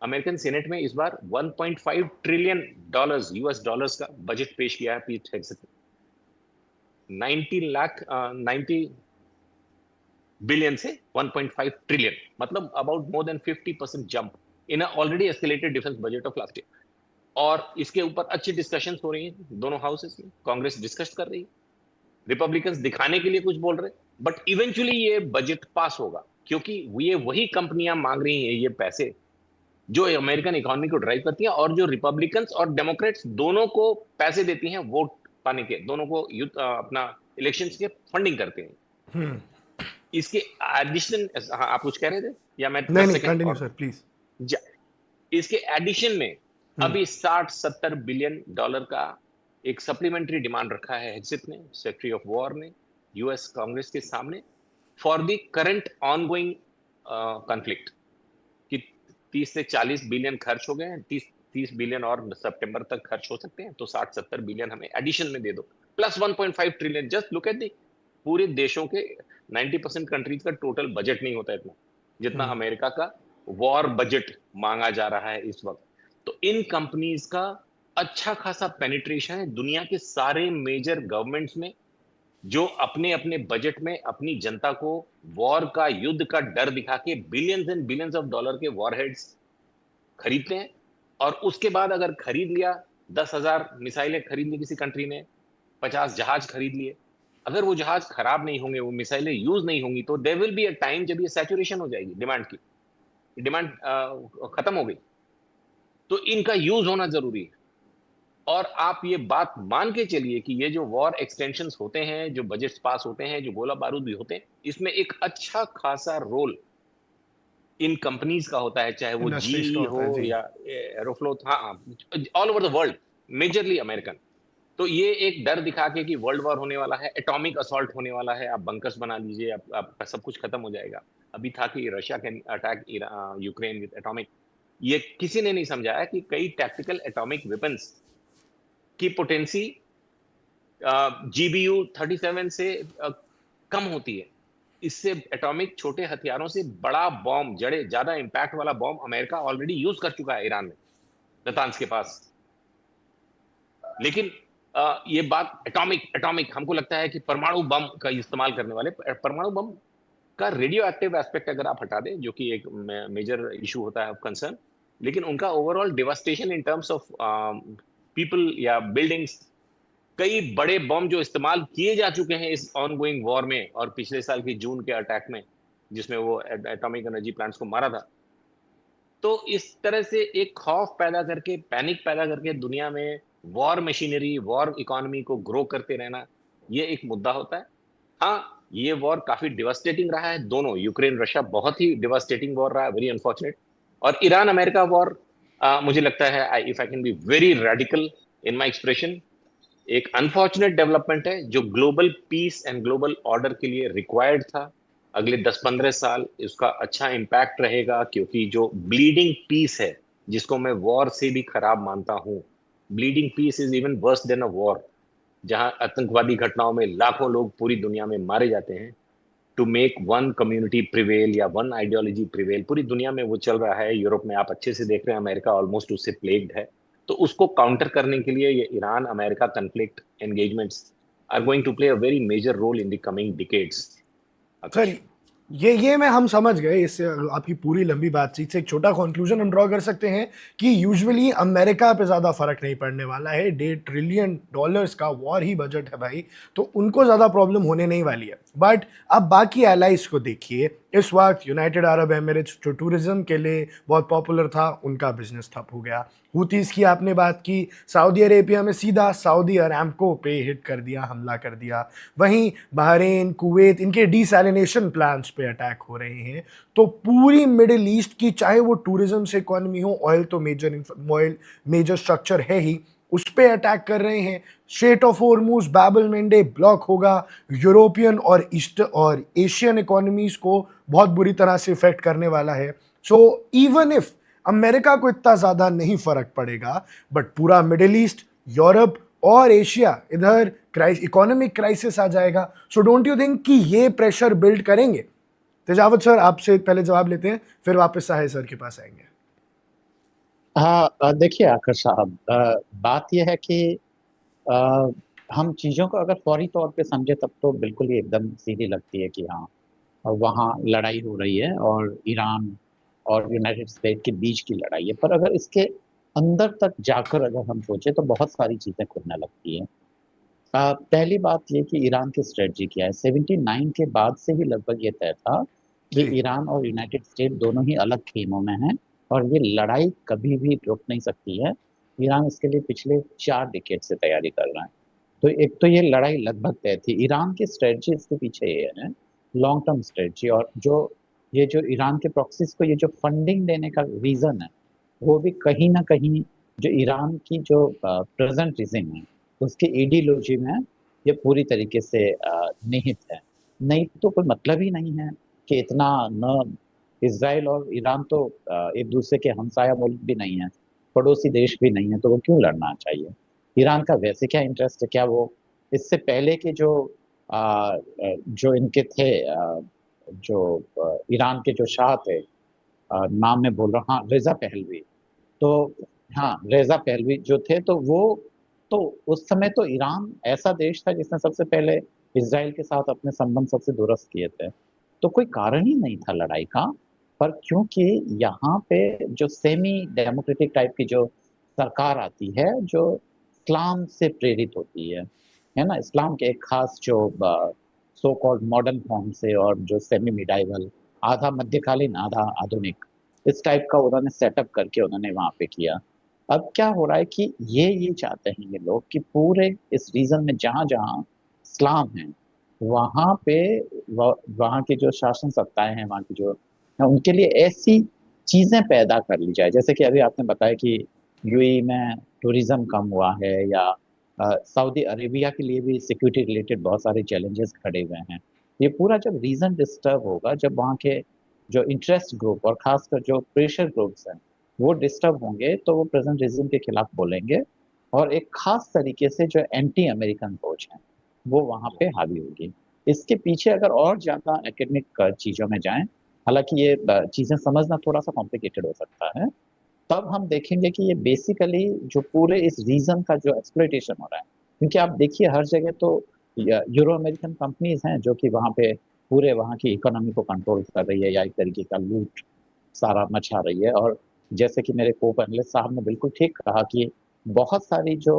अमेरिकन सीनेट में इस बार 1.5 ट्रिलियन डॉलर्स, यूएस डॉलर्स का बजट पेश किया है पीट हेगसेथ ने। 90 बिलियन से 1.5 ट्रिलियन, मतलब about more than 50% jump in already escalated defence budget of last year. और इसके ऊपर अच्छी डिस्कशंस हो रही हैं दोनों हाउसेस में, कांग्रेस डिस्कस कर रही है, रिपब्लिकन्स दिखाने के लिए कुछ बोल रहे, बट इवेंचुअली ये बजट पास होगा, क्योंकि ये वही कंपनियां मांग रही हैं ये पैसे जो अमेरिकन इकोनॉमी को ड्राइव करती हैं, और जो रिपब्लिकन्स और डेमोक्रेट्स दोनों को पैसे देती हैं वोट पाने के, दोनों को अपना इलेक्शंस के फंडिंग करते हैं। इसके एडिशन, हाँ आप कुछ कह रहे थे या मैं नहीं 10 नहीं, सेकंड कंटिन्यू और सर प्लीज। इसके एडिशन में अभी 60-70 बिलियन डॉलर का एक सप्लीमेंट्री डिमांड रखा है हेगसेथ ने, सेक्रेटरी ऑफ वॉर ने, यूएस कांग्रेस के सामने, for the current ongoing conflict, कि 30 से 40 बिलियन खर्च हो गए हैं, 30 बिलियन और सितंबर तक खर्च हो सकते हैं, तो 60-70 बिलियन हमें एडिशन में दे दो, plus 1.5 trillion. Just look at the, पूरे देशों के 90% कंट्रीज का टोटल बजट नहीं होता इतना जितना अमेरिका का वॉर बजट मांगा जा रहा है इस वक्त। तो इन कंपनीज का अच्छा खासा पेनिट्रेशन है दुनिया के सारे मेजर गवर्नमेंट्स में, जो अपने अपने बजट में अपनी जनता को वॉर का, युद्ध का डर दिखा के billions and billions of dollar के वॉरहेड्स खरीदते हैं। और उसके बाद अगर खरीद लिया, 10,000 मिसाइलें खरीद ली किसी कंट्री ने, 50 जहाज खरीद लिए। अगर वो जहाज खराब नहीं होंगे, वो मिसाइलें यूज नहीं होंगी, तो there will be a time जब ये सैचुरेशन हो जाएगी डिमांड की, डिमांड खत्म हो गई, तो इनका यूज होना जरूरी है। और आप ये बात मान के चलिए कि ये जो वॉर एक्सटेंशंस होते हैं, जो बजट्स पास होते हैं, जो गोला बारूद भी होते हैं, इसमें एक अच्छा खासा रोल इन कंपनीज का होता है, चाहे वो इंडस्ट्रीज का जीई होता हो है जी। या एरोफ्लोट, हाँ, all over the world, majorly American. तो ये एक डर दिखा के कि वर्ल्ड वॉर होने वाला है, एटॉमिक असॉल्ट होने वाला है, आप बंकर्स बना लीजिए, आपका सब कुछ खत्म हो जाएगा। अभी था कि Russia can attack Ukraine with atomic. ये किसी ने नहीं समझाया कि कई टैक्टिकल एटॉमिक वेपन्स की पोटेंसी जीबीयू 37 से कम होती है। इससे एटॉमिक छोटे हथियारों से बड़ा बॉम्ब, जड़े ज्यादा इंपैक्ट वाला बॉम्ब अमेरिका ऑलरेडी यूज कर चुका है ईरान में, नतान्स के पास। लेकिन ये बात एटॉमिक एटॉमिक हमको लगता है कि परमाणु बम का इस्तेमाल करने वाले, परमाणु बम का रेडियो एक्टिव एस्पेक्ट अगर आप हटा दें, जो कि एक मेजर इशू होता है ऑफ कंसर्न, लेकिन उनका overall devastation in terms of people या बिल्डिंग्स, कई बड़े बम जो इस्तेमाल किए जा चुके हैं इस ऑनगोइंग वॉर में, और पिछले साल की जून के अटैक में जिसमें वो एटॉमिक एनर्जी प्लांट्स को मारा था। तो इस तरह से एक खौफ पैदा करके, पैनिक पैदा करके दुनिया में वॉर मशीनरी, वॉर इकोनॉमी को ग्रो करते रहना, ये एक मुद्दा होता है। हाँ, ये वॉर काफी डिवास्टेटिंग रहा है, दोनों यूक्रेन रशिया बहुत ही डिवास्टेटिंग वॉर रहा है, वेरी अनफॉर्चुनेट। और ईरान अमेरिका वॉर, मुझे लगता है, if I can be very radical in my expression, एक अनफॉर्चुनेट डेवलपमेंट है जो global piece and global order के लिए रिक्वायर्ड था। अगले 10-15 साल इसका अच्छा इम्पैक्ट रहेगा, क्योंकि जो ब्लीडिंग पीस है, जिसको मैं वॉर से भी खराब मानता हूं, bleeding peace is even worse than a war, जहां आतंकवादी घटनाओं में लाखों लोग पूरी दुनिया में मारे जाते हैं, to make one community prevail या वन आइडियोलॉजी प्रिवेल, पूरी दुनिया में वो चल रहा है। यूरोप में आप अच्छे से देख रहे हैं, अमेरिका ऑलमोस्ट उससे प्लेग्ड है। तो उसको काउंटर करने के लिए ये Iran America conflict engagements are going to play a very major role in the coming decades, sir, Akash. ये मैं हम समझ गए। इससे आपकी पूरी लंबी बातचीत से एक छोटा कंक्लूजन हम ड्रॉ कर सकते हैं कि यूजुअली अमेरिका पे ज़्यादा फर्क नहीं पड़ने वाला है। $1.5 ट्रिलियन का वॉर ही बजट है भाई, तो उनको ज़्यादा प्रॉब्लम होने नहीं वाली है। बट अब बाकी एलाइज को देखिए। इस वक्त यूनाइटेड अरब एमिरेट्स, जो टूरिज्म के लिए बहुत पॉपुलर था, उनका बिजनेस ठप हो गया। हुतीस की आपने बात की, सऊदी अरेबिया में सीधा सऊदी अरामको पे हिट कर दिया, हमला कर दिया। वहीं बहरीन, कुवैत, इनके डीसैलिनेशन प्लांट्स पे अटैक हो रहे हैं। तो पूरी मिडिल ईस्ट की, चाहे वो टूरिज्म से इकोनॉमी हो, ऑयल तो मेजर स्ट्रक्चर है ही, उस पे अटैक कर रहे हैं। Strait of Hormuz, Bab el Mandeb block होगा। यूरोपियन और ईस्ट और एशियन इकोनॉमीज को बहुत बुरी तरह से इफेक्ट करने वाला है। सो इवन इफ अमेरिका को इतना ज्यादा नहीं फर्क पड़ेगा, बट पूरा मिडिल ईस्ट, यूरोप और एशिया, इधर इकोनॉमिक क्राइसिस आ जाएगा। सो डोंट यू थिंक कि ये प्रेशर बिल्ड करेंगे? तेजावत सर, आपसे पहले जवाब लेते हैं, फिर वापस साहिल सर के पास आएंगे। हाँ, देखिए आकर साहब, बात यह है कि अ, हम चीज़ों को अगर फौरी तौर पे समझे तब तो बिल्कुल ही एकदम सीधी लगती है कि हाँ, वहाँ लड़ाई हो रही है और ईरान और यूनाइटेड स्टेट के बीच की लड़ाई है। पर अगर इसके अंदर तक जाकर अगर हम सोचें तो बहुत सारी चीज़ें खुलने लगती हैं। पहली बात ये कि ईरान की स्ट्रेटजी क्या है। 79 के बाद से ही लगभग ये तय था कि जी ईरान और यूनाइटेड स्टेट दोनों ही अलग खेमों में हैं और ये लड़ाई कभी भी रुक नहीं सकती है। ईरान इसके लिए पिछले 4 डिकेड से तैयारी कर रहा है। तो एक तो ये लड़ाई लगभग तय थी। ईरान की स्ट्रेटजी इसके पीछे ये है, लॉन्ग टर्म स्ट्रेटजी। और जो ईरान के प्रॉक्सीज को ये जो फंडिंग देने का रीज़न है, वो भी कहीं न कहीं जो ईरान की जो प्रेज़ेंट रिजिम है, उसकी आइडियोलॉजी में ये पूरी तरीके से निहित है। नहीं तो कोई मतलब ही नहीं है कि इतना न इज़राइल और ईरान तो एक दूसरे के हमसाया मुल्क भी नहीं है, पड़ोसी देश भी नहीं है, तो वो क्यों लड़ना चाहिए? ईरान का वैसे क्या इंटरेस्ट है? क्या वो इससे पहले के जो इनके थे, ईरान के जो शाह थे, नाम मैं भूल रहा हूँ, हाँ, रेज़ा पहलवी। तो हाँ, रेज़ा पहलवी जो थे, तो उस समय तो ईरान ऐसा देश था जिसने सबसे पहले इज़राइल के साथ अपने संबंध सबसे दुरुस्त किए थे। तो कोई कारण ही नहीं था लड़ाई का। पर क्योंकि यहाँ पे जो सेमी डेमोक्रेटिक टाइप की जो सरकार आती है, जो इस्लाम से प्रेरित होती है, है ना, इस्लाम के एक खास जो सो कॉल्ड मॉडर्न फॉर्म से और जो सेमी मिडाइवल, आधा मध्यकालीन आधा आधुनिक, इस टाइप का उन्होंने सेटअप करके उन्होंने वहां पे किया। अब क्या हो रहा है कि ये चाहते हैं ये लोग कि पूरे इस रीजन में जहां जहां इस्लाम है वहां पे वहां की जो शासन सत्ताएं हैं, वहां की जो है, उनके लिए ऐसी चीजें पैदा कर ली जाए, जैसे कि अभी आपने बताया कि यूएई में टूरिज्म कम हुआ है, या सऊदी अरेबिया के लिए भी सिक्योरिटी रिलेटेड बहुत सारे चैलेंजेस खड़े हुए हैं। ये पूरा जब रीजन डिस्टर्ब होगा, जब वहाँ के जो इंटरेस्ट ग्रुप और खासकर जो प्रेशर ग्रुप्स हैं वो डिस्टर्ब होंगे, तो वो प्रेजेंट रिजिम के खिलाफ बोलेंगे, और एक खास तरीके से जो एंटी अमेरिकन सोच है वो वहाँ पे हावी होगी। इसके पीछे अगर और ज्यादा एकेडमिक चीजों में जाएं, हालांकि ये चीजें समझना थोड़ा सा कॉम्प्लिकेटेड हो सकता है, तब हम देखेंगे कि ये बेसिकली जो पूरे इस रीजन का जो एक्सप्लॉइटेशन हो रहा है, क्योंकि आप देखिए हर जगह तो यूरो अमेरिकन कंपनीज हैं जो कि वहाँ पे पूरे वहाँ की इकोनॉमी को कंट्रोल कर रही है, या एक तरीके का लूट सारा मचा रही है। और जैसे कि मेरे को पैनलिस्ट साहब ने बिल्कुल ठीक कहा कि बहुत सारी जो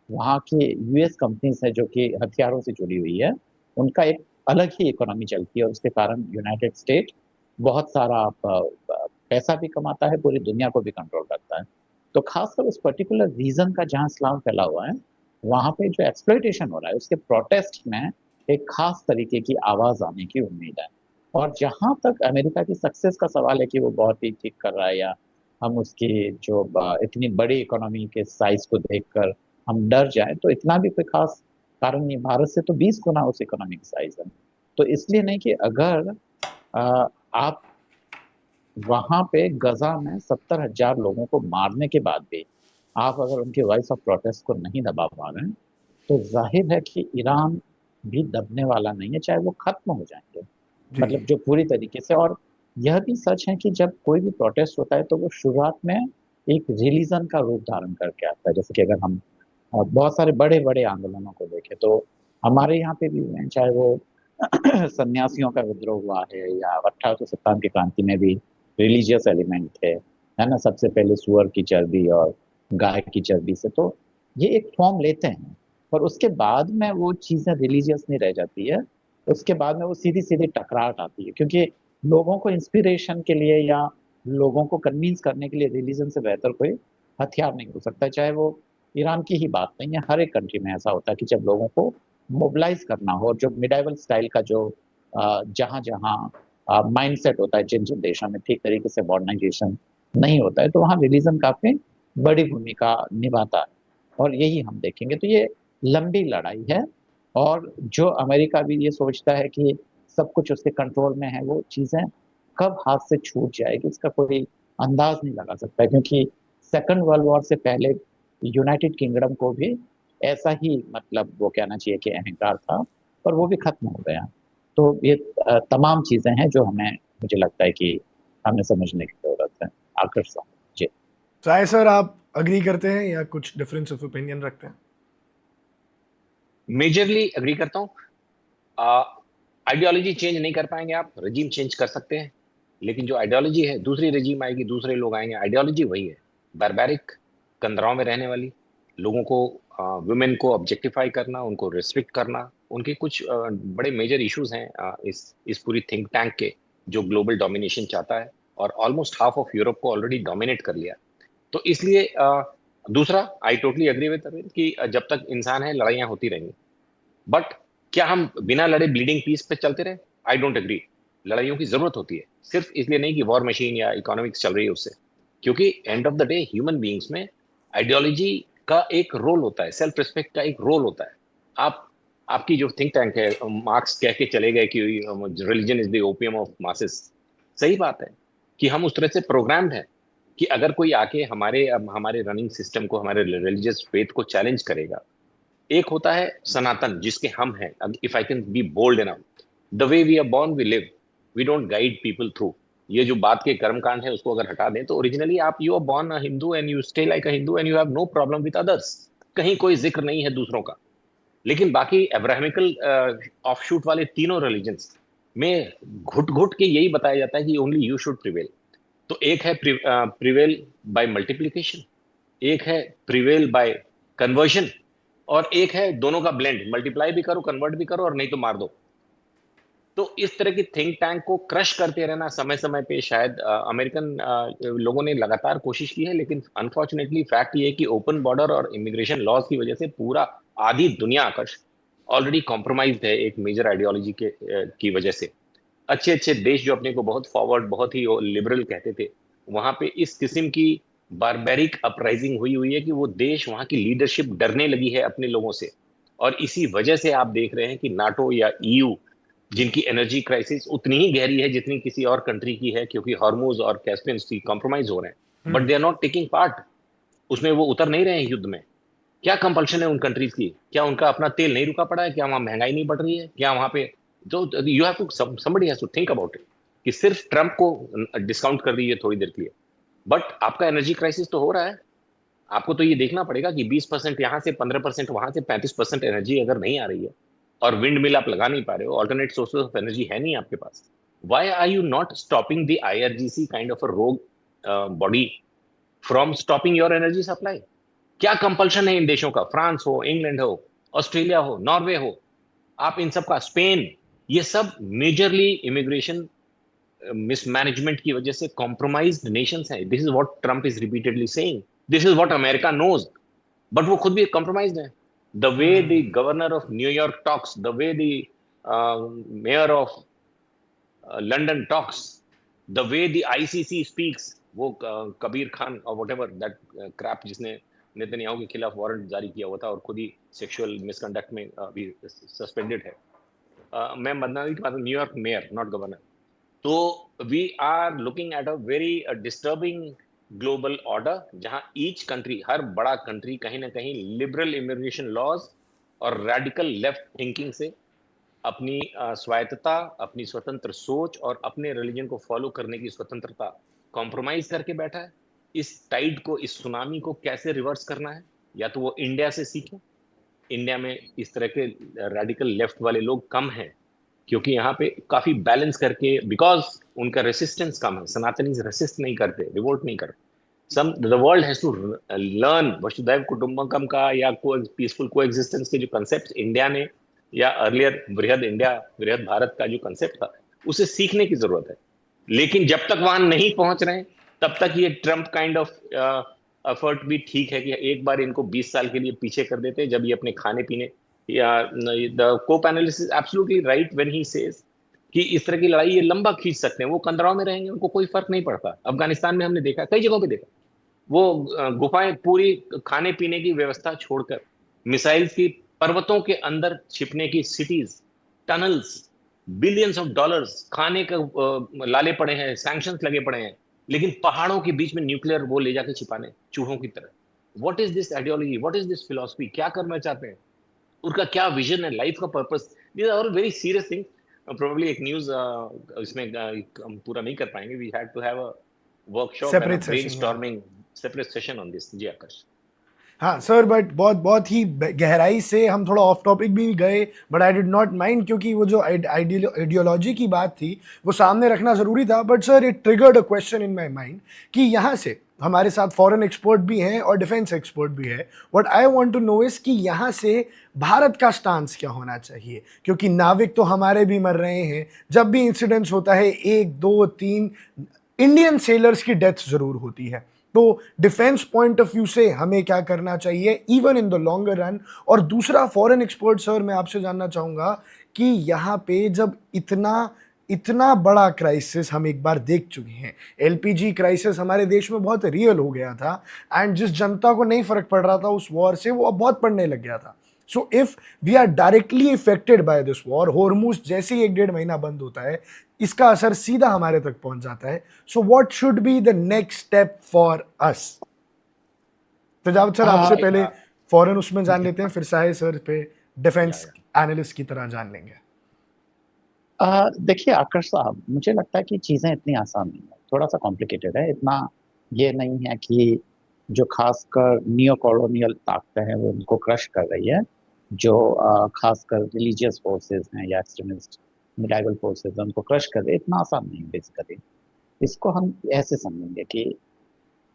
वहाँ की यूएस कंपनीज है जो कि हथियारों से जुड़ी हुई है, उनका एक अलग ही इकोनॉमी चलती है, और उसके कारण यूनाइटेड स्टेट बहुत सारा पैसा भी कमाता है, पूरी दुनिया को भी कंट्रोल करता है। तो खासकर उस पर्टिकुलर रीजन का जहाँ इस्लाम फैला हुआ है, वहां पे जो एक्सप्लॉइटेशन हो रहा है उसके प्रोटेस्ट में एक खास तरीके की आवाज आने की उम्मीद है। और जहां तक अमेरिका की सक्सेस का सवाल है कि वो बहुत ही ठीक कर रहा है, या हम उसकी जो इतनी बड़ी इकोनॉमी के साइज को देखकर हम डर जाए, तो इतना भी कोई खास कारण नहीं। भारत से तो 20 गुना उस इकोनॉमी की साइज है। तो इसलिए नहीं कि अगर आप वहां पे गजा में 70,000 लोगों को मारने के बाद भी आप अगर उनकी वॉइस ऑफ प्रोटेस्ट को नहीं दबा पा रहे हैं, तो जाहिर है कि ईरान भी दबने वाला नहीं है, चाहे वो खत्म हो जाएंगे, जी। मतलब जो पूरी तरीके से। और यह भी सच है कि जब कोई भी प्रोटेस्ट होता है तो वो शुरुआत में एक रिलीजन का रूप धारण करके आता है। जैसे कि अगर हम बहुत सारे बड़े बड़े आंदोलनों को देखें तो हमारे यहाँ पे भी हुए हैं, चाहे वो सन्यासियों का विद्रोह हुआ है, या 1857 की क्रांति में भी रिलीजियस एलिमेंट थे, है ना, सबसे पहले सुअर की चर्बी और गाय की चर्बी से। तो ये एक फॉर्म लेते हैं, पर उसके बाद में वो चीजें रिलीजियस नहीं रह जाती है, उसके बाद में वो सीधी सीधी टकराहट आती है, क्योंकि लोगों को इंस्पिरेशन के लिए या लोगों को कन्विंस करने के लिए रिलीजन से बेहतर कोई हथियार नहीं हो सकता। चाहे वो ईरान की ही बात नहीं है, हर एक कंट्री में ऐसा होता है कि जब लोगों को मोबिलाइज करना हो, और जो मिडाइवल स्टाइल का जो जहां जहां माइंडसेट होता है, जिन जिन देशों में ठीक तरीके से मॉडर्नाइजेशन नहीं होता है, तो वहाँ रिलीजन काफी बड़ी भूमिका निभाता है। और यही हम देखेंगे। तो ये लंबी लड़ाई है, और जो अमेरिका भी ये सोचता है कि सब कुछ उसके कंट्रोल में है, वो चीजें कब हाथ से छूट जाएगी इसका कोई अंदाज नहीं लगा सकता है, क्योंकि सेकंड वर्ल्ड वॉर से पहले यूनाइटेड किंगडम को भी ऐसा ही, मतलब वो कहना चाहिए कि अहंकार था, पर वो भी खत्म हो गया। तो ये तमाम चीजें हैं जो हमें, मुझे लगता है कि हमें समझने की जरूरत है। आकर्ष साहब जी। साय सर, आप अग्री करते हैं या कुछ डिफरेंस ऑफ ओपिनियन रखते हैं? मेजरली अग्री करता हूँ। आइडियोलॉजी चेंज नहीं कर पाएंगे आप, रजीम चेंज कर सकते हैं, लेकिन जो आइडियोलॉजी है, दूसरी रजीम आएगी, दूसरे लोग आएंगे, आइडियोलॉजी वही है। बारबैरिक, कंदराओं में रहने वाली, लोगों को, वुमेन को ऑब्जेक्टिफाई करना, उनको रिस्ट्रिक्ट करना, उनके कुछ बड़े मेजर इश्यूज हैं इस पूरी थिंक टैंक के, जो ग्लोबल डोमिनेशन चाहता है, और ऑलमोस्ट हाफ ऑफ यूरोप को ऑलरेडी डोमिनेट कर लिया। तो इसलिए दूसरा, I totally agree with Arvind कि जब तक इंसान है लड़ाइयां होती रहेंगी, बट क्या हम बिना लड़े ब्लीडिंग पीस पे चलते रहे? I don't agree. लड़ाइयों की जरूरत होती है, सिर्फ इसलिए नहीं कि वॉर मशीन या इकोनॉमिक्स चल रही है उससे, क्योंकि end of the day human beings में आइडियोलॉजी का एक रोल होता है, सेल्फ रिस्पेक्ट का एक रोल होता है। आप, आपकी जो थिंक टैंक है, मार्क्स कह के चले गए कि religion is the opium of masses. सही बात है कि हम उस तरह से प्रोग्राम्ड हैं कि अगर कोई आके हमारे रनिंग सिस्टम को, हमारे रिलीजियस फेथ को चैलेंज करेगा। एक होता है सनातन, जिसके हम हैं, if I can be bold enough, the way we are born we live, we don't guide people through. ये जो बात के कर्मकांड है उसको अगर हटा दें, तो ओरिजिनली आप, you are born a Hindu and you stay like a Hindu and you have no problem with others. कहीं कोई जिक्र नहीं है दूसरों का। लेकिन बाकी अब्राहमिकल ऑफशूट वाले तीनों रिलीजन्स में घुट घुट के यही बताया जाता है कि ओनली यू शुड प्रिवेल। तो एक है प्रिवेल बाय मल्टीप्लिकेशन, एक है प्रिवेल बाय कन्वर्जन, और एक है दोनों का ब्लेंड, मल्टीप्लाई भी करो, कन्वर्ट भी करो, और नहीं तो मार दो। तो इस तरह की थिंक टैंक को क्रश करते रहना समय समय पे, शायद अमेरिकन लोगों ने लगातार कोशिश की है, लेकिन अनफॉर्चुनेटली फैक्ट ये है कि ओपन बॉर्डर और इमिग्रेशन लॉज की वजह से पूरा आधी दुनिया आकर्ष ऑलरेडी कॉम्प्रोमाइज्ड है एक मेजर आइडियोलॉजी के की वजह से। अच्छे अच्छे देश जो अपने को बहुत फॉरवर्ड, बहुत ही लिबरल कहते थे, वहां पे इस किस्म की बारबेरिक अपराइजिंग हुई हुई है कि वो देश, वहां की लीडरशिप डरने लगी है अपने लोगों से। और इसी वजह से आप देख रहे हैं कि नाटो या ईयू, जिनकी एनर्जी क्राइसिस उतनी ही गहरी है जितनी किसी और कंट्री की है, क्योंकि हार्मोज और कैस्पियन सी कॉम्प्रोमाइज हो रहे हैं, but they are not taking part, उसमें वो उतर नहीं रहे हैं युद्ध में। क्या कंपल्शन है उन कंट्रीज की? क्या उनका अपना तेल नहीं रुका पड़ा है? क्या वहां महंगाई नहीं बढ़ रही है? क्या वहां पे, तो you have to, somebody has to think about it, कि सिर्फ ट्रंप को डिस्काउंट कर दीजिए थोड़ी देर के लिए, बट आपका एनर्जी क्राइसिस तो हो रहा है। आपको तो ये देखना पड़ेगा कि 20% यहाँ से, 15% वहां से, 35% एनर्जी अगर नहीं आ रही है, और विंड मिल आप लगा नहीं पा रहे हो, ऑल्टरनेट सोर्सेज ऑफ एनर्जी है नहीं आपके पास, why are you not stopping the IRGC kind of a rogue body from stopping your energy supply? क्या कंपल्शन है इन देशों का? फ्रांस हो, इंग्लैंड हो, ऑस्ट्रेलिया हो, नॉर्वे हो, आप इन सब का, स्पेन, ये सब मेजरली इमिग्रेशन मिसमैनेजमेंट की वजह से कॉम्प्रोमाइज्ड नेशंस हैं। This is what Trump is repeatedly saying, this is what America knows, but वो खुद भी कॉम्प्रोमाइज्ड है। The way the governor of New York talks, the way the mayor of London talks, the way the ICC speaks, वो कबीर खान और वट एवर दैट क्रैप जिसने नेतन्याहू के खिलाफ वारंट जारी किया हुआ था और खुद ही सेक्सुअल मिसकंडक्ट में भी सस्पेंडेड है। मैं मदनावी की बात, न्यूयॉर्क मेयर, नॉट गवर्नर। तो we are looking at a very disturbing global order, जहां ईच कंट्री, हर बड़ा कंट्री कहीं ना कहीं लिबरल इमिग्रेशन लॉज और रेडिकल लेफ्ट थिंकिंग से अपनी स्वायत्तता, अपनी स्वतंत्र सोच और अपने रिलीजन को फॉलो करने की स्वतंत्रता कॉम्प्रोमाइज करके बैठा है। इस टाइड को, इस सुनामी को कैसे रिवर्स करना है? या तो वो इंडिया से सीखें, इंडिया में इस तरह के रेडिकल लेफ्ट वाले लोग कम हैं, क्योंकि यहाँ पे काफी बैलेंस करके, बिकॉज उनका रेसिस्टेंस कम है, सनातनी रेसिस्ट नहीं करते, रिवोल्ट नहीं करते। Some the world has to learn Vasudhaiva Kutumbakam का या पीसफुल कोएग्जिस्टेंस के जो कंसेप्ट इंडिया ने, या अर्लियर बृहद इंडिया, बृहद भारत का जो कंसेप्ट था, उसे सीखने की जरूरत है। लेकिन जब तक वहां नहीं पहुंच रहे हैं, तब तक ये ट्रम्प काइंड ऑफ एफर्ट भी ठीक है कि एक बार इनको 20 साल के लिए पीछे कर देते हैं, जब ये अपने खाने पीने, या the copanelist is absolutely right when he says कि इस तरह की लड़ाई ये लंबा खींच सकते हैं, वो कंदराव में रहेंगे, उनको कोई फर्क नहीं पड़ता। अफगानिस्तान में हमने देखा, कई जगहों पे देखा, वो गुफाएं पूरी, खाने पीने की व्यवस्था छोड़कर, मिसाइल्स की पर्वतों के अंदर छिपने की cities, tunnels, billions of dollars खाने का लाले पड़े हैं, सैंक्शंस लगे पड़े हैं, लेकिन पहाड़ों के बीच में न्यूक्लियर वो ले जाके छिपाने चूहों की तरह। What is this ideology, what is this philosophy? क्या करना चाहते हैं? उनका क्या विजन है, लाइफ का purpose? This are very serious thing. Probably एक न्यूज इसमें हम पूरा नहीं कर पाएंगे, we had to have a workshop and a separate session. Brainstorming separate session on this. जी आकाश। हाँ सर, बट बहुत बहुत ही गहराई से हम थोड़ा ऑफ टॉपिक भी गए, but I did not mind, क्योंकि वो जो आइडियोलॉजी की बात थी वो सामने रखना ज़रूरी था। But sir, it triggered a question in my mind कि यहाँ से हमारे साथ फॉरेन एक्सपोर्ट भी हैं और डिफेंस एक्सपोर्ट भी है। What I want to know is कि यहाँ से भारत का स्टांस क्या होना चाहिए, क्योंकि नाविक तो हमारे भी मर रहे हैं। जब भी इंसिडेंट्स होता है, 1 2 3 इंडियन सेलर्स की डेथ ज़रूर होती है। तो डिफेंस पॉइंट ऑफ व्यू से हमें क्या करना चाहिए even in the longer run? और दूसरा, फॉरेन एक्सपोर्ट सर, मैं आपसे जानना चाहूँगा कि यहाँ पे जब इतना इतना बड़ा क्राइसिस हम एक बार देख चुके हैं, एलपीजी क्राइसिस हमारे देश में बहुत रियल हो गया था, एंड जिस जनता को नहीं फर्क पड़ रहा था उस वॉर से, वो अब बहुत पड़ने लग गया था। So if we are directly affected by this war, Hormuz जैसे ही 1 डेढ़ महीना बंद होता है, इसका असर सीधा हमारे तक पहुंच जाता है। So what should be the next step for us? Tajawat sir, आपसे पहले फॉरेन उसमें जान लेते हैं, फिर साहे सर पे डिफेंस एनालिस्ट की तरह जान लेंगे। देखिए आकर्ष साहब, मुझे लगता है कि चीज़ें इतनी आसान नहीं है, थोड़ा सा कॉम्प्लिकेटेड है। इतना ये नहीं है कि जो खासकर नियो कॉलोनियल ताकतें हैं वो उनको क्रश कर रही है, जो खासकर रिलीजियस फोर्सेस हैं या एक्सट्रीमिस्ट मिलाइबल फोर्सेस हैं उनको क्रश कर रही है। इतना आसान नहीं है बेसिकली। इसको हम ऐसे समझेंगे कि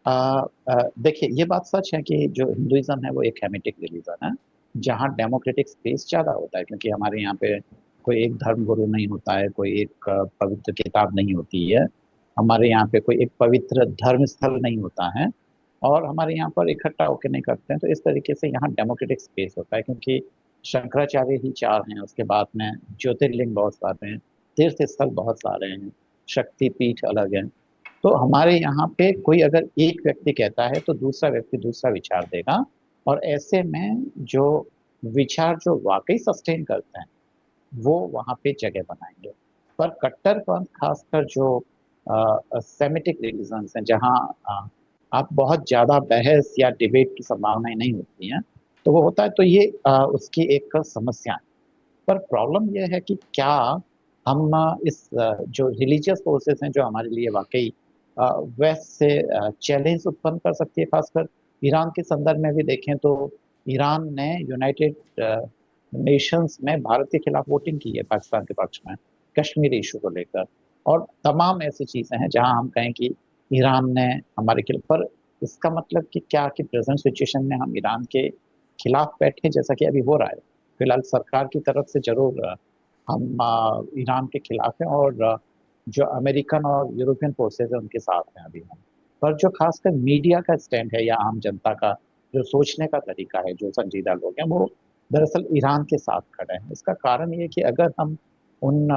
देखिए, ये बात सच है कि जो हिंदुइज्म है वो एक हेमिटिक रिलीजन है, जहाँ डेमोक्रेटिक स्पेस ज़्यादा होता है, क्योंकि हमारे यहाँ पे कोई एक धर्म गुरु नहीं होता है, कोई एक पवित्र किताब नहीं होती है, हमारे यहाँ पे कोई एक पवित्र धर्म स्थल नहीं होता है, और हमारे यहाँ पर इकट्ठा होकर नहीं करते हैं। तो इस तरीके से यहाँ डेमोक्रेटिक स्पेस होता है, क्योंकि शंकराचार्य ही 4 हैं, उसके बाद में ज्योतिर्लिंग बहुत सारे हैं, तीर्थ स्थल बहुत सारे हैं, शक्तिपीठ अलग हैं। तो हमारे यहाँ पे कोई अगर एक व्यक्ति कहता है तो दूसरा व्यक्ति दूसरा विचार देगा, और ऐसे में जो विचार जो वाकई सस्टेन करते हैं वो वहाँ पे जगह बनाएंगे। पर कट्टरपंथ खासकर जो सेमिटिक रिलीजन्स हैं, जहाँ आप बहुत ज़्यादा बहस या डिबेट की संभावनाएं नहीं होती हैं, तो वो होता है, तो ये उसकी एक समस्या है। पर प्रॉब्लम ये है कि क्या हम इस जो रिलीजियस फोर्सेस हैं जो हमारे लिए वाकई वेस्ट से चैलेंज उत्पन्न कर सकती है। खासकर ईरान के संदर्भ में भी देखें तो ईरान ने यूनाइटेड नेशंस में भारत के खिलाफ वोटिंग की है पाकिस्तान के पक्ष में कश्मीर इशू को लेकर, और तमाम ऐसी चीज़ें हैं जहां हम कहें कि ईरान ने हमारे खिलाफ। पर इसका मतलब कि क्या कि प्रेजेंट सिचुएशन में हम ईरान के खिलाफ बैठे, जैसा कि अभी हो रहा है? फिलहाल सरकार की तरफ से जरूर हम ईरान के खिलाफ हैं, और जो अमेरिकन और यूरोपियन फोर्सेज है उनके साथ हैं अभी हम। पर जो खासकर मीडिया का स्टैंड है या आम जनता का जो सोचने का तरीका है, जो संजीदा लोग हैं, वो दरअसल ईरान के साथ खड़े हैं। इसका कारण ये कि अगर हम उन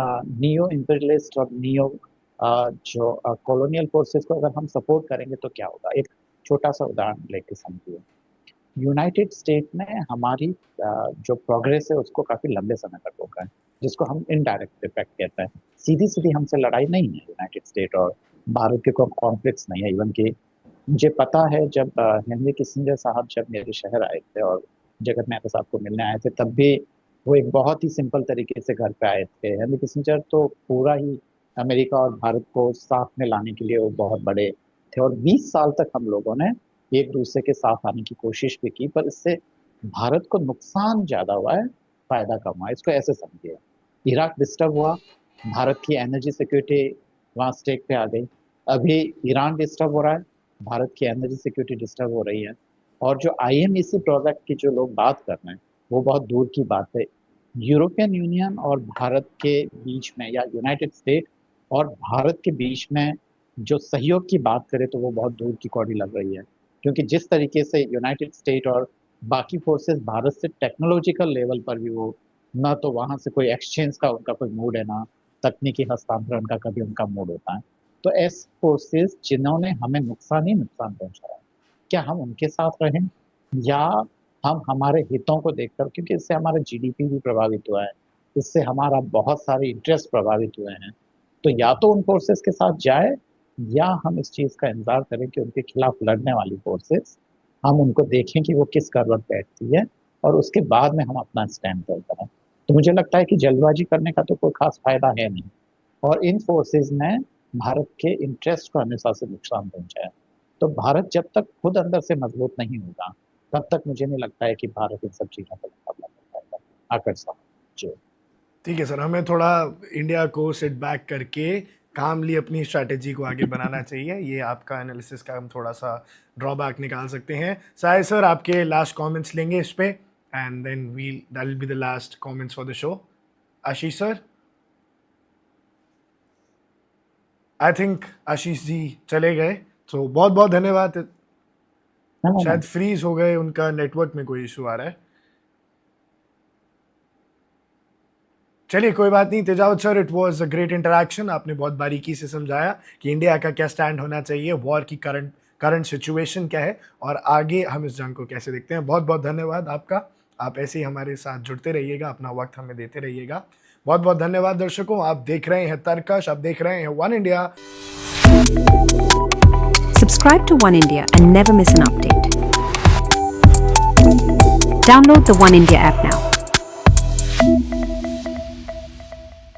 नियो इंपीरियलिस्ट और नियो जो कॉलोनियल फोर्सेस को अगर हम सपोर्ट करेंगे तो क्या होगा। एक छोटा सा उदाहरण लेके समझिए, यूनाइटेड स्टेट ने हमारी जो प्रोग्रेस है उसको काफ़ी लंबे समय तक रोका है, जिसको हम इनडायरेक्ट इफेक्ट कहते हैं। सीधी सीधी हमसे लड़ाई नहीं है यूनाइटेड स्टेट और भारत के, कोई कॉन्फ्लिक्ट्स नहीं है। इवन कि मुझे पता है जब हेनरी किसिंजर साहब जब मेरे शहर आए थे और जगत मेहता साहब को मिलने आए थे, तब भी वो एक बहुत ही सिंपल तरीके से घर पे आए थे। हेनरी किसिंजर तो पूरा ही अमेरिका और भारत को साथ में लाने के लिए वो बहुत बड़े थे, और 20 साल तक हम लोगों ने एक दूसरे के साथ आने की कोशिश भी की, पर इससे भारत को नुकसान ज्यादा हुआ है, फायदा कम हुआ है। इसको ऐसे समझिए, इराक डिस्टर्ब हुआ, भारत की एनर्जी सिक्योरिटी वहाँ स्टेक पे आ गई। अभी ईरान डिस्टर्ब हो रहा है, भारत की एनर्जी सिक्योरिटी डिस्टर्ब हो रही है। और जो IMEC प्रोजेक्ट की जो लोग बात कर रहे हैं वो बहुत दूर की बात है। यूरोपियन यूनियन और भारत के बीच में, या यूनाइटेड स्टेट और भारत के बीच में जो सहयोग की बात करें तो वो बहुत दूर की कौड़ी लग रही है, क्योंकि जिस तरीके से यूनाइटेड स्टेट और बाकी फोर्सेस भारत से टेक्नोलॉजिकल लेवल पर भी वो, ना तो वहाँ से कोई एक्सचेंज का उनका कोई मूड है, ना तकनीकी हस्तांतरण का कभी उनका मूड होता है। तो ऐसे फोर्सेस जिन्होंने हमें नुकसान ही नुकसान पहुंचाया, क्या हम उनके साथ रहें, या हम हमारे हितों को देखकर, क्योंकि इससे हमारा GDP भी प्रभावित हुआ है, इससे हमारा बहुत सारे इंटरेस्ट प्रभावित हुए हैं, तो या तो उन फोर्सेस के साथ जाए या हम इस चीज़ का इंतजार करें कि उनके खिलाफ लड़ने वाली फोर्सेस, हम उनको देखें कि वो किस करवट बैठती है, और उसके बाद में हम अपना स्टैंड तय करें। तो मुझे लगता है कि जल्दबाजी करने का तो कोई खास फायदा है नहीं, और इन फोर्सेस ने भारत के इंटरेस्ट को हमेशा से नुकसान पहुंचाया। तो भारत जब तक खुद अंदर से मजबूत नहीं होगा, तब तक मुझे नहीं लगता है कि भारत इन सब चीज़ों का मुकाबला कर पाएगा। आकर साहब जी। ठीक है सर, हमें थोड़ा इंडिया को सेट बैक करके कामली अपनी स्ट्रैटेजी को आगे बनाना चाहिए। ये आपका एनालिसिस का हम थोड़ा सा ड्रॉबैक निकाल सकते हैं। साय सर, आपके लास्ट कमेंट्स लेंगे इस पे, and then that will be the last comments for the show. Ashish sir, I think Ashish ji चले गए, तो बहुत बहुत धन्यवाद। शायद फ्रीज हो गए, उनका नेटवर्क में कोई इशू आ रहा है। चलिए कोई बात नहीं Tejawat sir, it was a great interaction. आपने बहुत बारीकी से समझाया कि इंडिया का क्या स्टैंड होना चाहिए, वॉर की करंट सिचुएशन क्या है, और आगे हम इस जंग को कैसे देखते हैं। बहुत बहुत धन्यवाद आपका। आप ऐसे ही हमारे साथ जुड़ते रहिएगा, अपना वक्त हमें देते रहिएगा। बहुत बहुत धन्यवाद दर्शकों। आप देख रहे हैं तर्कश, आप देख रहे हैं one India. Subscribe to One India and never miss an update. Download the One India app now.